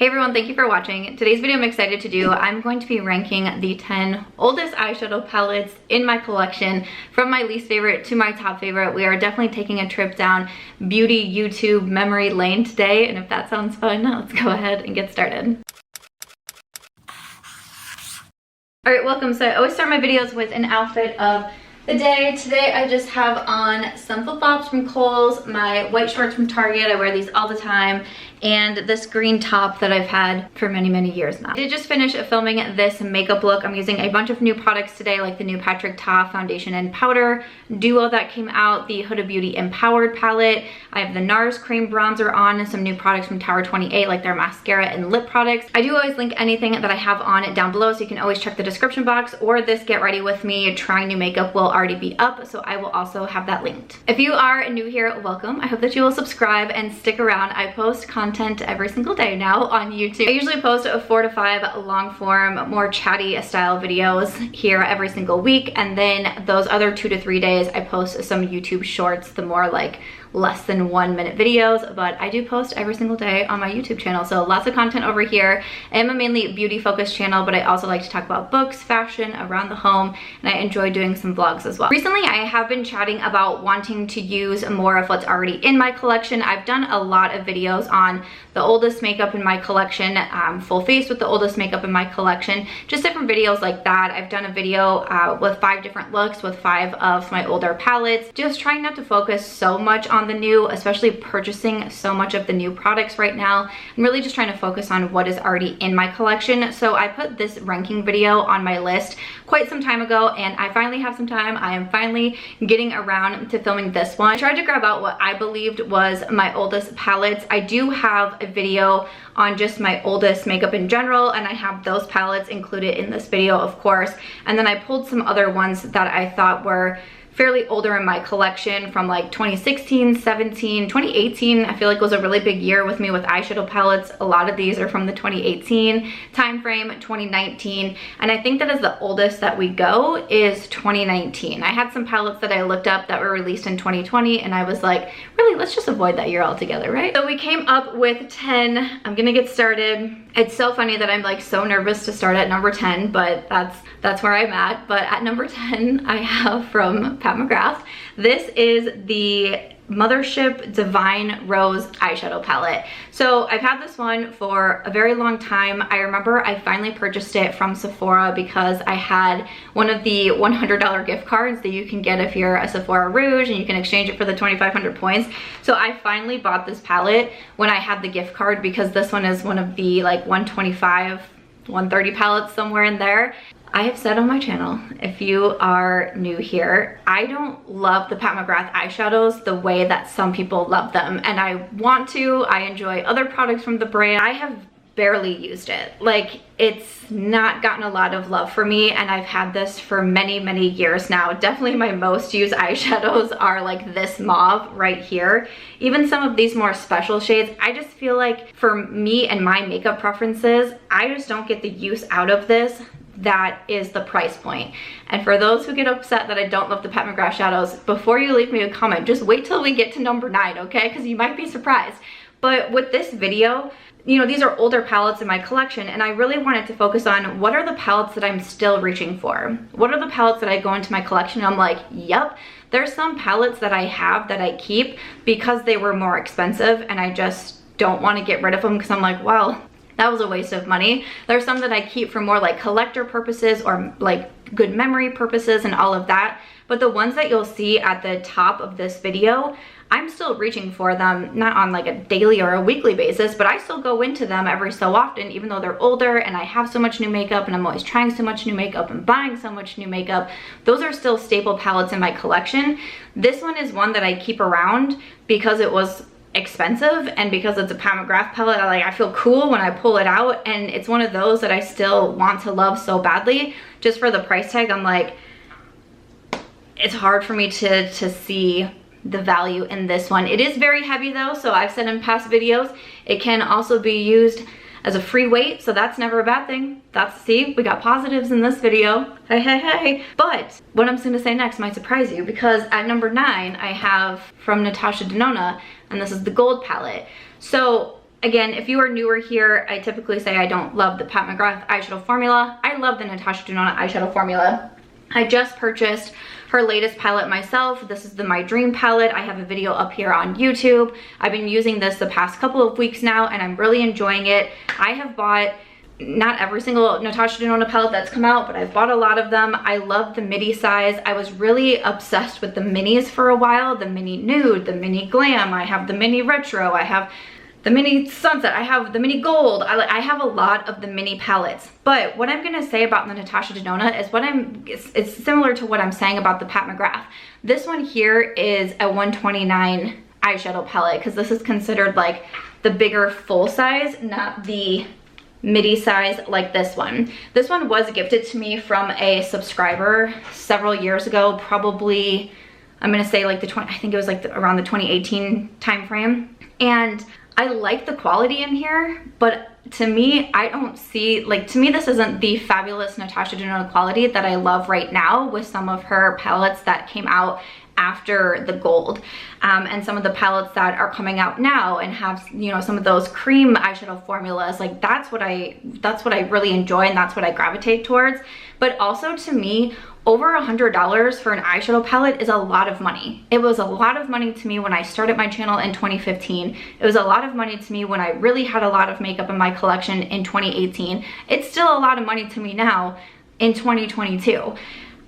Hey everyone, thank you for watching. Today's video I'm excited to do, I'm going to be ranking the 10 oldest eyeshadow palettes in my collection from my least favorite to my top favorite. We are definitely taking a trip down beauty YouTube memory lane today, and if that sounds fun, let's go ahead and get started. Alright, welcome. So I always start my videos with an outfit of the day. Today I just have on some flip-flops from Kohl's, my white shorts from Target, I wear these all the time, and this green top that I've had for many years now. I did just finish filming this makeup look. I'm using a bunch of new products today, like the new Patrick Ta foundation and powder duo that came out, the Huda Beauty Empowered palette. I have the NARS cream bronzer on, and some new products from Tower 28, like their mascara and lip products. I do always link anything that I have on down below, so you can always check the description box, or this Get Ready With Me trying new makeup will already be up, so I will also have that linked. If you are new here, welcome. I hope that you will subscribe and stick around. I post content every single day now on YouTube. I usually post 4 to 5 long form, more chatty style videos here every single week, and then those other 2 to 3 days I post some YouTube shorts, the more like less than 1 minute videos, but I do post every single day on my YouTube channel, so lots of content over here. I am a mainly beauty focused channel, but I also like to talk about books, fashion, around the home, and I enjoy doing some vlogs as well. Recently I have been chatting about wanting to use more of what's already in my collection. I've done a lot of videos on the oldest makeup in my collection, full face with the oldest makeup in my collection, just different videos like that. I've done a video with 5 different looks with 5 of my older palettes, just trying not to focus so much on the new, especially purchasing so much of the new products right now. I'm really just trying to focus on what is already in my collection. So I put this ranking video on my list quite some time ago, and I finally have some time. I am finally getting around to filming this one. I tried to grab out what I believed was my oldest palettes. I do have a video on just my oldest makeup in general, and I have those palettes included in this video, of course. And then I pulled some other ones that I thought were fairly older in my collection from like 2016, 17, 2018. I feel like was a really big year with me with eyeshadow palettes. A lot of these are from the 2018 time frame, 2019, and I think that is the oldest that we go is 2019. I had some palettes that I looked up that were released in 2020, and I was like, really, let's just avoid that year altogether, right? So we came up with 10. I'm gonna get started. It's so funny that I'm like so nervous to start at number 10, but that's where I'm at. But at number 10, I have from Pat McGrath. This is the Mothership Divine Rose eyeshadow palette. So I've had this one for a very long time. I remember I finally purchased it from Sephora because I had one of the $100 gift cards that you can get if you're a Sephora Rouge, and you can exchange it for the 2,500 points. So I finally bought this palette when I had the gift card, because this one is one of the like 125, 130 palettes, somewhere in there. I have said on my channel, if you are new here, I don't love the Pat McGrath eyeshadows the way that some people love them, and I want to. I enjoy other products from the brand. I have barely used it. Like, it's not gotten a lot of love for me, and I've had this for many years now. Definitely my most used eyeshadows are like this mauve right here. Even some of these more special shades, I just feel like for me and my makeup preferences, I just don't get the use out of this. That is the price point. And for those who get upset that I don't love the Pat McGrath shadows, before you leave me a comment, just wait till we get to number 9, okay? Because you might be surprised. But with this video, you know, these are older palettes in my collection, and I really wanted to focus on what are the palettes that I'm still reaching for? What are the palettes that I go into my collection and I'm like, yep, there's some palettes that I have that I keep because they were more expensive, and I just don't want to get rid of them because I'm like, well, that was a waste of money. There's some that I keep for more like collector purposes or like good memory purposes and all of that. But the ones that you'll see at the top of this video, I'm still reaching for them, not on like a daily or a weekly basis, but I still go into them every so often, even though they're older and I have so much new makeup and I'm always trying so much new makeup and buying so much new makeup. Those are still staple palettes in my collection. This one is one that I keep around because it was expensive, and because it's a Pat McGrath palette, I feel cool when I pull it out, and it's one of those that I still want to love so badly. Just for the price tag, I'm like, it's hard for me to see the value in this one. It is very heavy though, so I've said in past videos, it can also be used as a free weight, so that's never a bad thing. See, we got positives in this video. Hey. But what I'm going to say next might surprise you, because at number 9, I have from Natasha Denona, and this is the gold palette. So again, if you are newer here, I typically say I don't love the Pat McGrath eyeshadow formula. I love the Natasha Denona eyeshadow formula. I just purchased her latest palette myself. This is the My Dream palette. I have a video up here on YouTube. I've been using this the past couple of weeks now and I'm really enjoying it. I have bought not every single Natasha Denona palette that's come out, but I've bought a lot of them. I love the midi size. I was really obsessed with the minis for a while. The mini nude, the mini glam. I have the mini retro. I have the mini sunset. I have the mini gold. I have a lot of the mini palettes. But what I'm gonna say about the Natasha Denona is it's similar to what I'm saying about the Pat McGrath. This one here is a 129 eyeshadow palette because this is considered like the bigger full size, not the midi size like this one. This one was gifted to me from a subscriber several years ago, probably, I'm gonna say like I think it was like around the 2018 time frame. And I like the quality in here, but to me, I don't see, like, to me this isn't the fabulous Natasha Denona quality that I love right now with some of her palettes that came out after the gold, and some of the palettes that are coming out now and have, you know, some of those cream eyeshadow formulas. Like that's what I really enjoy and that's what I gravitate towards. But also to me, over $100 for an eyeshadow palette is a lot of money. It was a lot of money to me when I started my channel in 2015. It was a lot of money to me when I really had a lot of makeup in my collection in 2018. It's still a lot of money to me now in 2022.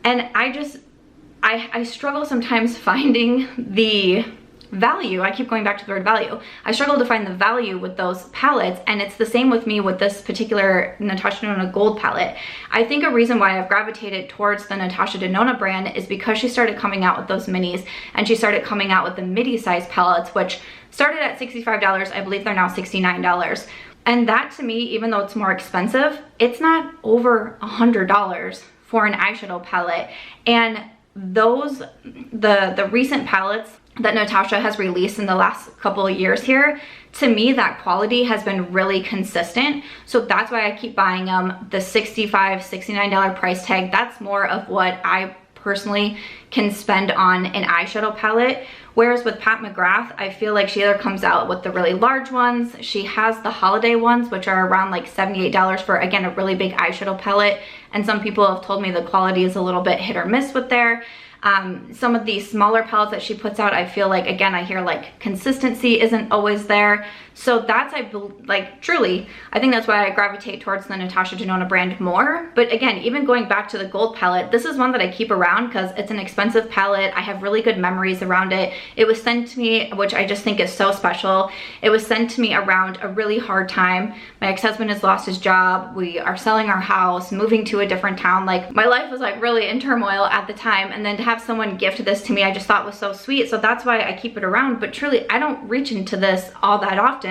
And I struggle sometimes finding the value. I keep going back to the word value. I struggle to find the value with those palettes, and it's the same with me with this particular Natasha Denona gold palette. I think a reason why I've gravitated towards the Natasha Denona brand is because she started coming out with those minis, and she started coming out with the midi size palettes, which started at $65. I believe they're now $69. And that to me, even though it's more expensive, it's not over $100 for an eyeshadow palette. And the recent palettes that Natasha has released in the last couple of years here, to me that quality has been really consistent. So that's why I keep buying them. The $65, $69 price tag, that's more of what I personally can spend on an eyeshadow palette. Whereas with Pat McGrath, I feel like she either comes out with the really large ones, she has the holiday ones, which are around like $78 for, again, a really big eyeshadow palette. And some people have told me the quality is a little bit hit or miss with there. Some of these smaller palettes that she puts out, I feel like, again, I hear like consistency isn't always there. So that's, truly, I think that's why I gravitate towards the Natasha Denona brand more. But again, even going back to the gold palette, this is one that I keep around because it's an expensive palette. I have really good memories around it. It was sent to me, which I just think is so special. It was sent to me around a really hard time. My ex-husband has lost his job. We are selling our house, moving to a different town. Like, my life was like really in turmoil at the time. And then to have someone gift this to me, I just thought was so sweet. So that's why I keep it around. But truly, I don't reach into this all that often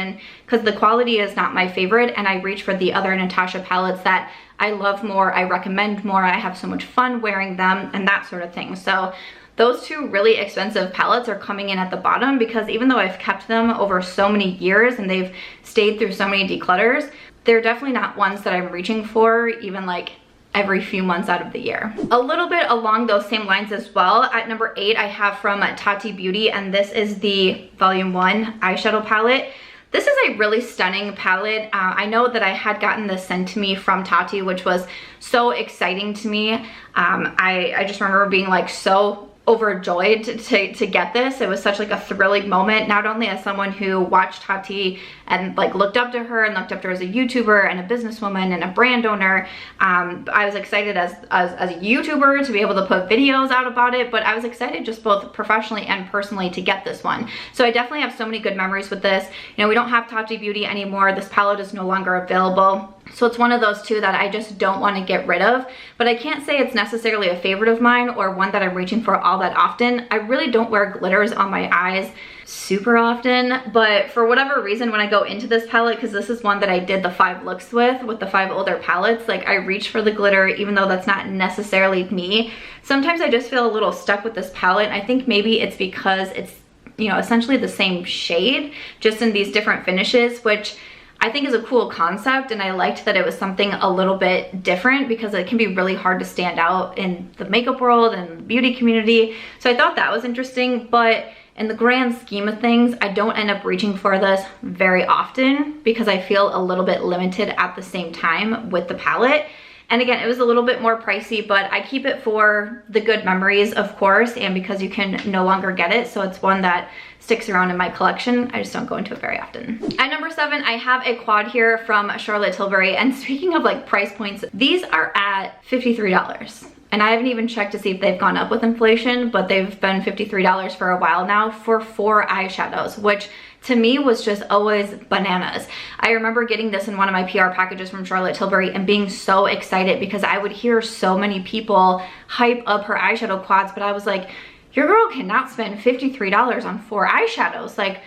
because the quality is not my favorite, and I reach for the other Natasha palettes that I love more, I recommend more, I have so much fun wearing them, and that sort of thing. So those two really expensive palettes are coming in at the bottom because even though I've kept them over so many years and they've stayed through so many declutters, they're definitely not ones that I'm reaching for even like every few months out of the year. A little bit along those same lines as well, at number 8 I have from Tati Beauty, and this is the Volume 1 eyeshadow palette. This is a really stunning palette. I know that I had gotten this sent to me from Tati, which was so exciting to me. I just remember being like so overjoyed to get this. It was such like a thrilling moment, not only as someone who watched Tati and like looked up to her and looked up to her as a YouTuber and a businesswoman and a brand owner. I was excited as a YouTuber to be able to put videos out about it, but I was excited just both professionally and personally to get this one. So I definitely have so many good memories with this. You know, we don't have Tati Beauty anymore. This palette is no longer available. So it's one of those two that I just don't want to get rid of, but I can't say it's necessarily a favorite of mine or one that I'm reaching for all that often. I really don't wear glitters on my eyes super often, but for whatever reason, when I go into this palette, because this is one that I did the 5 looks with the 5 older palettes, like I reach for the glitter even though that's not necessarily me. Sometimes I just feel a little stuck with this palette. I think maybe it's because it's, you know, essentially the same shade, just in these different finishes, which I think is a cool concept, and I liked that it was something a little bit different because it can be really hard to stand out in the makeup world and the beauty community. So I thought that was interesting, but in the grand scheme of things, I don't end up reaching for this very often because I feel a little bit limited at the same time with the palette. And again, it was a little bit more pricey, but I keep it for the good memories, of course, and because you can no longer get it. So it's one that sticks around in my collection. I just don't go into it very often. At number 7, I have a quad here from Charlotte Tilbury. And speaking of like price points, these are at $53. And I haven't even checked to see if they've gone up with inflation, but they've been $53 for a while now for 4 eyeshadows, which to me was just always bananas. I remember getting this in one of my PR packages from Charlotte Tilbury and being so excited because I would hear so many people hype up her eyeshadow quads, but I was like, your girl cannot spend $53 on 4 eyeshadows. Like,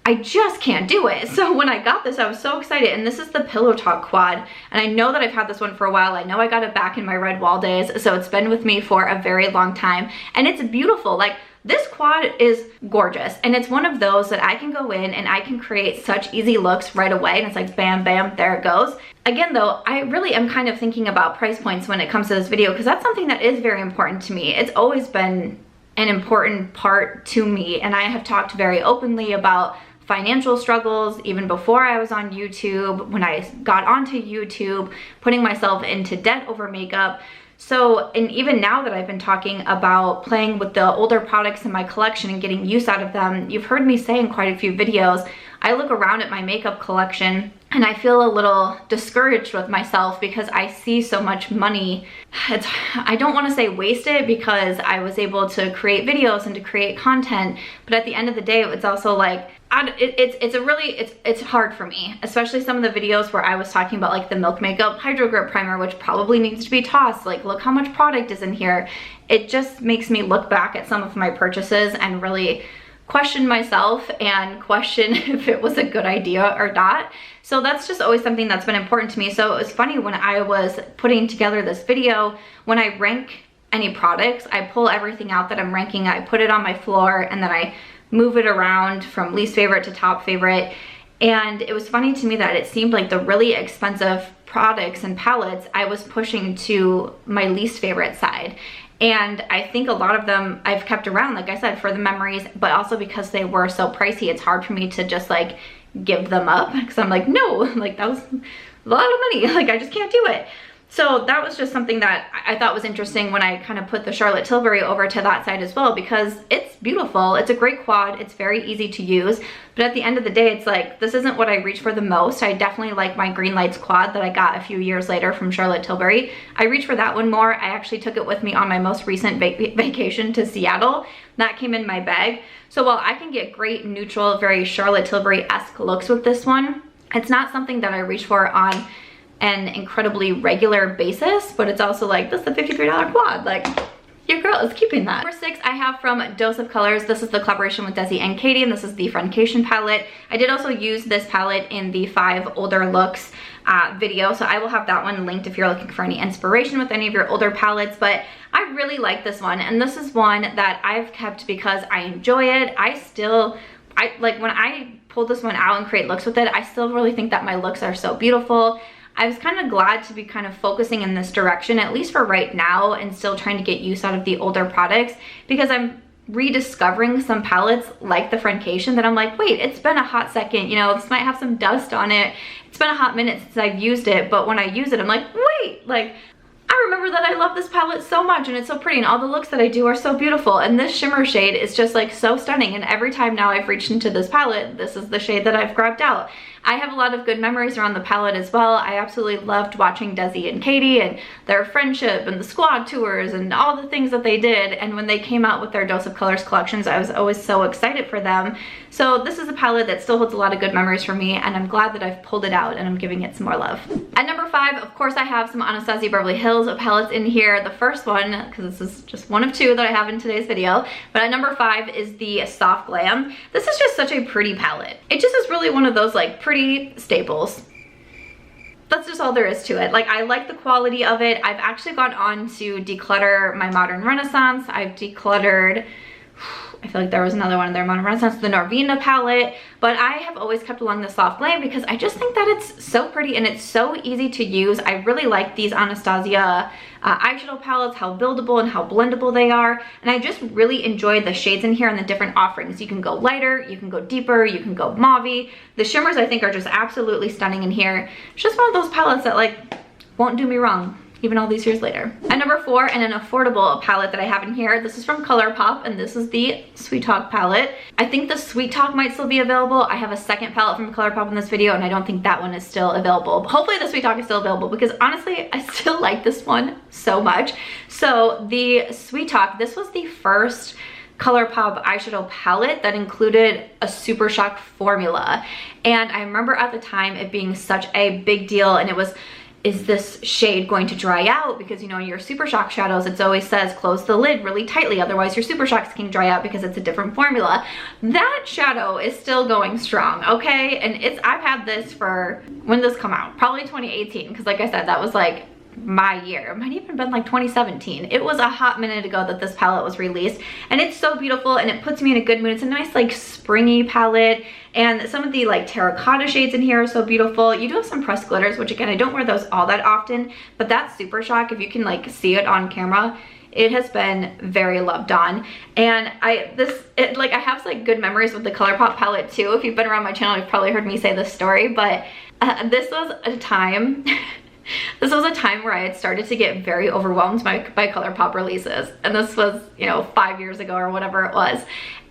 I just can't do it. So when I got this, I was so excited. And this is the Pillowtalk quad. And I know that I've had this one for a while. I know I got it back in my red wall days. So it's been with me for a very long time. And it's beautiful. Like, this quad is gorgeous. And it's one of those that I can go in and I can create such easy looks right away. And it's like, bam, bam, there it goes. Again, though, I really am kind of thinking about price points when it comes to this video because that's something that is very important to me. It's always been an important part to me. And I have talked very openly about financial struggles even before I was on YouTube, when I got onto YouTube, putting myself into debt over makeup. So, and even now that I've been talking about playing with the older products in my collection and getting use out of them, you've heard me say in quite a few videos, I look around at my makeup collection and I feel a little discouraged with myself because I see so much money. I don't want to say wasted because I was able to create videos and to create content, but at the end of the day, it's also like, it's hard for me, especially some of the videos where I was talking about like the Milk Makeup Hydro Grip Primer, which probably needs to be tossed. Like, look how much product is in here. It just makes me look back at some of my purchases and really question myself and question if it was a good idea or not. So that's just always something that's been important to me. So it was funny when I was putting together this video, when I rank any products, I pull everything out that I'm ranking, I put it on my floor, and then I move it around from least favorite to top favorite. And it was funny to me that it seemed like the really expensive products and palettes I was pushing to my least favorite side. And I think a lot of them I've kept around, like I said, for the memories, but also because they were so pricey, it's hard for me to just like give them up because I'm like, no, like that was a lot of money. Like, I just can't do it. So that was just something that I thought was interesting when I kind of put the Charlotte Tilbury over to that side as well, because it's beautiful. It's a great quad. It's very easy to use. But at the end of the day, it's like, this isn't what I reach for the most. I definitely like my Green Lights quad that I got a few years later from Charlotte Tilbury. I reach for that one more. I actually took it with me on my most recent vacation to Seattle. That came in my bag. So while I can get great neutral, very Charlotte Tilbury-esque looks with this one, it's not something that I reach for on an incredibly regular basis, but it's also like, this is the $53 quad. Like, your girl is keeping that. Number 6, I have from Dose of Colors. This is the collaboration with Desi and Katie, and this is the Friendcation palette. I did also use this palette in the 5 older looks video, so I will have that one linked if you're looking for any inspiration with any of your older palettes. But I really like this one, and this is one that I've kept because I enjoy it. I like when I pull this one out and create looks with it, I still really think that my looks are so beautiful. I was kind of glad to be kind of focusing in this direction, at least for right now, and still trying to get use out of the older products, because I'm rediscovering some palettes like the Friendcation that I'm like, wait, it's been a hot second, you know, this might have some dust on it. It's been a hot minute since I've used it, but when I use it, I'm like, wait, like, I remember that I love this palette so much and it's so pretty and all the looks that I do are so beautiful, and this shimmer shade is just like so stunning, and every time now I've reached into this palette, this is the shade that I've grabbed out. I have a lot of good memories around the palette as well. I absolutely loved watching Desi and Katie and their friendship and the squad tours and all the things that they did, and when they came out with their Dose of Colors collections, I was always so excited for them. So this is a palette that still holds a lot of good memories for me, and I'm glad that I've pulled it out and I'm giving it some more love. At number 5, of course, I have some Anastasia Beverly Hills palettes in here. The first one, because this is just one of 2 that I have in today's video, but at number 5 is the Soft Glam. This is just such a pretty palette. It just is really one of those like pretty staples. That's just all there is to it. Like, I like the quality of it. I've actually gone on to declutter my Modern Renaissance. I've decluttered I feel like there was another one in there, Modern Renaissance, the Norvina palette, but I have always kept along the Soft Glam because I just think that it's so pretty and it's so easy to use. I really like these Anastasia eyeshadow palettes, how buildable and how blendable they are, and I just really enjoy the shades in here and the different offerings. You can go lighter, you can go deeper, you can go mauve-y. The shimmers I think are just absolutely stunning in here. It's just one of those palettes that like won't do me wrong even all these years later. At number 4, and an affordable palette that I have in here, this is from Colourpop, and this is the Sweet Talk palette. I think the Sweet Talk might still be available. I have a second palette from Colourpop in this video, and I don't think that one is still available. But hopefully the Sweet Talk is still available because honestly, I still like this one so much. So the Sweet Talk, this was the first Colourpop eyeshadow palette that included a Super Shock formula. And I remember at the time it being such a big deal, and it was, is this shade going to dry out? Because you know, in your Super Shock shadows, it always says close the lid really tightly, otherwise your Super Shocks can dry out because it's a different formula. That shadow is still going strong, okay? And I've had this for, when did this come out? Probably 2018, because like I said, that was like my year. It might even been like 2017. It was a hot minute ago that this palette was released, and it's so beautiful and it puts me in a good mood. It's a nice like springy palette, and some of the like terracotta shades in here are so beautiful. You do have some pressed glitters, which again, I don't wear those all that often, but that Super Shock, if you can like see it on camera, it has been very loved on. And I have like good memories with the Colourpop palette too. If you've been around my channel, you've probably heard me say this story, but this was a time this was a time where I had started to get very overwhelmed by Colourpop releases. And this was, you know, 5 years ago or whatever it was.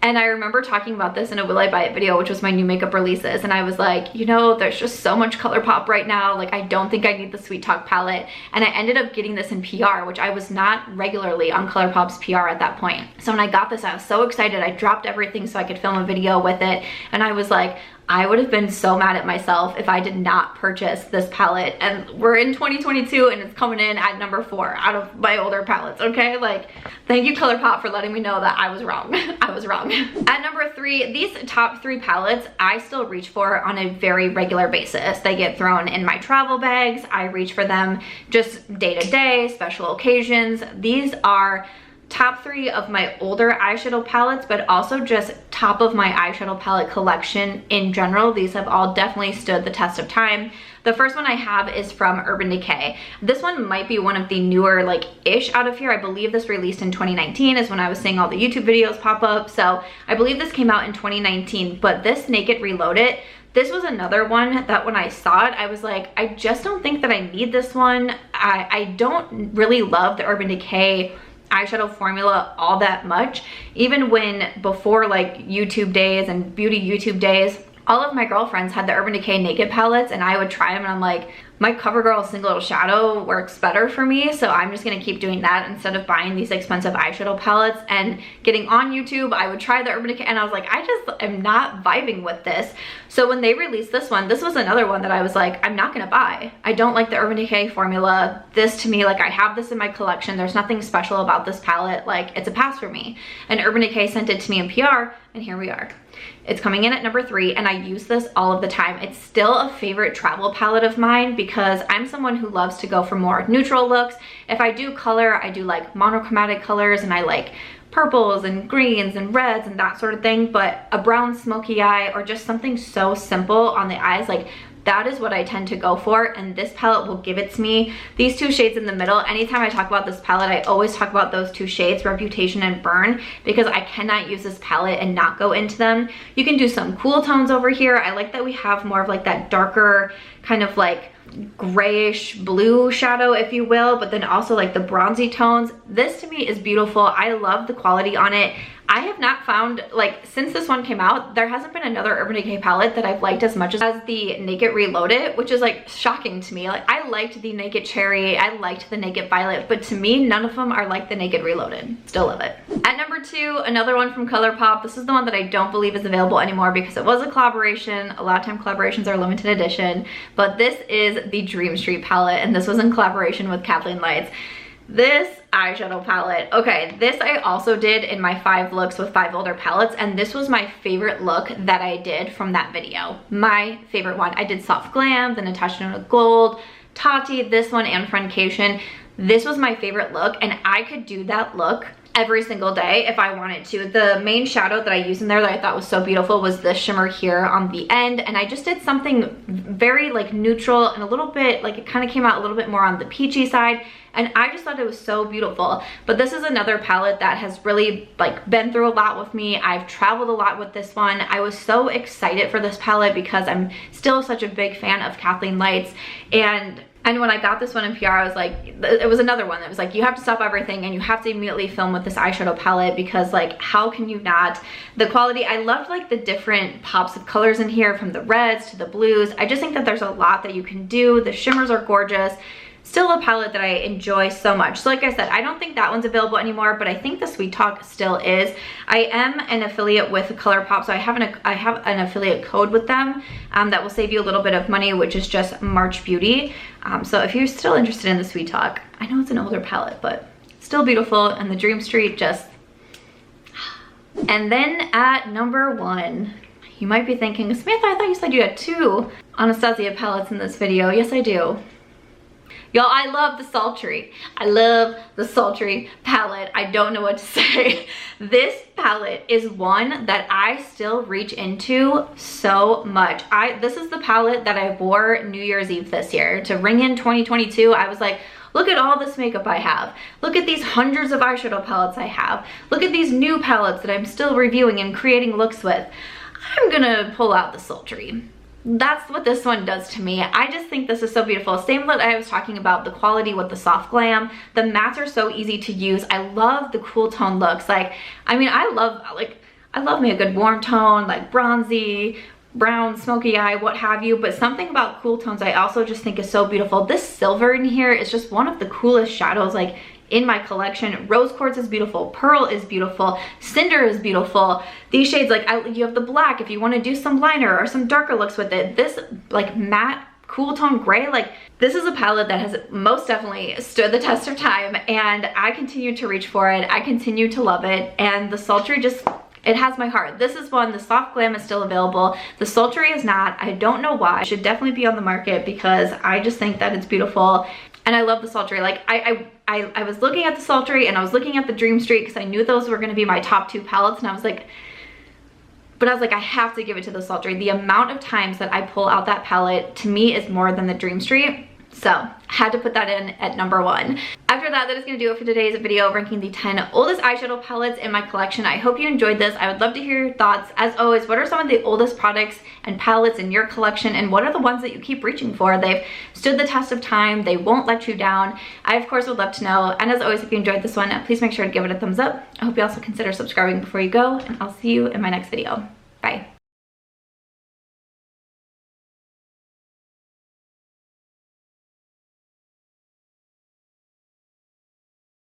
And I remember talking about this in a Will I Buy It video, which was my new makeup releases. And I was like, you know, there's just so much Colourpop right now. Like, I don't think I need the Sweet Talk palette. And I ended up getting this in PR, which I was not regularly on Colourpop's PR at that point. So when I got this, I was so excited. I dropped everything so I could film a video with it. And I was like, I would have been so mad at myself if I did not purchase this palette. And we're in 2022 and it's coming in at number 4 out of my older palettes, okay? Like, thank you Colourpop for letting me know that I was wrong. I was wrong. At number 3, these top 3 palettes I still reach for on a very regular basis. They get thrown in my travel bags. I reach for them just day to day, special occasions. These are top 3 of my older eyeshadow palettes, but also just top of my eyeshadow palette collection in general. These have all definitely stood the test of time. The first one I have is from Urban Decay. This one might be one of the newer like ish out of here. I believe this released in 2019 is when I was seeing all the YouTube videos pop up. So I believe this came out in 2019, but this Naked Reloaded, this was another one that when I saw it, I was like, I just don't think that I need this one. I don't really love the Urban Decay eyeshadow formula all that much. Even when before like YouTube days and beauty YouTube days, all of my girlfriends had the Urban Decay Naked palettes and I would try them and I'm like, my CoverGirl Single Shadow works better for me, so I'm just gonna keep doing that instead of buying these expensive eyeshadow palettes. And getting on YouTube, I would try the Urban Decay and I was like, I just am not vibing with this. So when they released this one, this was another one that I was like, I'm not gonna buy. I don't like the Urban Decay formula. This to me, like, I have this in my collection. There's nothing special about this palette. Like, it's a pass for me. And Urban Decay sent it to me in PR, and here we are. It's coming in at number 3, and I use this all of the time. It's still a favorite travel palette of mine because I'm someone who loves to go for more neutral looks. If I do color, I do like monochromatic colors, and I like purples and greens and reds and that sort of thing. But a brown smoky eye or just something so simple on the eyes, like, that is what I tend to go for, and this palette will give it to me. These 2 shades in the middle, anytime I talk about this palette, I always talk about those 2 shades, Reputation and Burn, because I cannot use this palette and not go into them. You can do some cool tones over here. I like that we have more of like that darker kind of like grayish blue shadow, if you will, but then also like the bronzy tones. This to me is beautiful. I love the quality on it. I have not found, like, since this one came out, there hasn't been another Urban Decay palette that I've liked as much as the Naked Reloaded, which is like shocking to me. Like, I liked the Naked Cherry, I liked the Naked Violet, but to me, none of them are like the Naked Reloaded. Still love it. At number 2, another one from Colourpop. This is the one that I don't believe is available anymore because it was a collaboration. A lot of time collaborations are limited edition, but this is the Dream Street palette, and this was in collaboration with Kathleen Lights. This eyeshadow palette, okay, this I also did in my 5 looks with 5 older palettes, and this was my favorite look that I did from that video. My favorite one. I did Soft Glam, the Natasha Denona Gold, Tati, this one, and Friendcation. This was my favorite look, and I could do that look every single day if I wanted to. The main shadow that I used in there that I thought was so beautiful was the shimmer here on the end, and I just did something very like neutral and a little bit like it kind of came out a little bit more on the peachy side, and I just thought it was so beautiful. But this is another palette that has really like been through a lot with me. I've traveled a lot with this one. I was so excited for this palette because I'm still such a big fan of Kathleen Lights, and when I got this one in PR, I was like, it was another one that was like, you have to stop everything and you have to immediately film with this eyeshadow palette, because like, how can you not? The quality, I loved like the different pops of colors in here, from the reds to the blues. I just think that there's a lot that you can do. The shimmers are gorgeous. Still a palette that I enjoy so much. So like I said, I don't think that one's available anymore, but I think the Sweet Talk still is. I am an affiliate with Colourpop, so I have an affiliate code with them that will save you a little bit of money, which is just MARCHBEAUTY. So if you're still interested in the Sweet Talk, I know it's an older palette, but still beautiful, and the Dream Street just... And then at number 1, you might be thinking, Samantha, I thought you said you had 2 Anastasia palettes in this video. Yes, I do. Y'all, I love the Sultry. I love the Sultry palette. I don't know what to say. This palette is one that I still reach into so much. This is the palette that I wore New Year's Eve this year to ring in 2022. I was like, look at all this makeup I have. Look at these hundreds of eyeshadow palettes I have. Look at these new palettes that I'm still reviewing and creating looks with. I'm gonna pull out the Sultry. That's what this one does to me. I just think this is so beautiful. Same that I was talking about, the quality with the Soft Glam. The mattes are so easy to use. I love the cool tone looks. Like, I mean, I love me a good warm tone, like bronzy, brown, smoky eye, what have you, but something about cool tones I also just think is so beautiful. This silver in here is just one of the coolest shadows like in my collection. Rose Quartz is beautiful, Pearl is beautiful, Cinder is beautiful. These shades, like you have the black if you want to do some liner or some darker looks with it. This like matte cool tone gray, like this is a palette that has most definitely stood the test of time, and I continue to reach for it. I continue to love it, and the Sultry just, it has my heart. This is one, the Soft Glam is still available. The Sultry is not. I don't know why. It should definitely be on the market because I just think that it's beautiful. And I love the Sultry. Like I was looking at the Sultry and I was looking at the Dream Street because I knew those were gonna be my top 2 palettes, and I was like, I have to give it to the Sultry. The amount of times that I pull out that palette to me is more than the Dream Street. So I had to put that in at number 1. After that is gonna do it for today's video ranking the 10 oldest eyeshadow palettes in my collection. I hope you enjoyed this. I would love to hear your thoughts. As always, what are some of the oldest products and palettes in your collection, and what are the ones that you keep reaching for? They've stood the test of time. They won't let you down. I of course would love to know. And as always, if you enjoyed this one, please make sure to give it a thumbs up. I hope you also consider subscribing before you go, and I'll see you in my next video.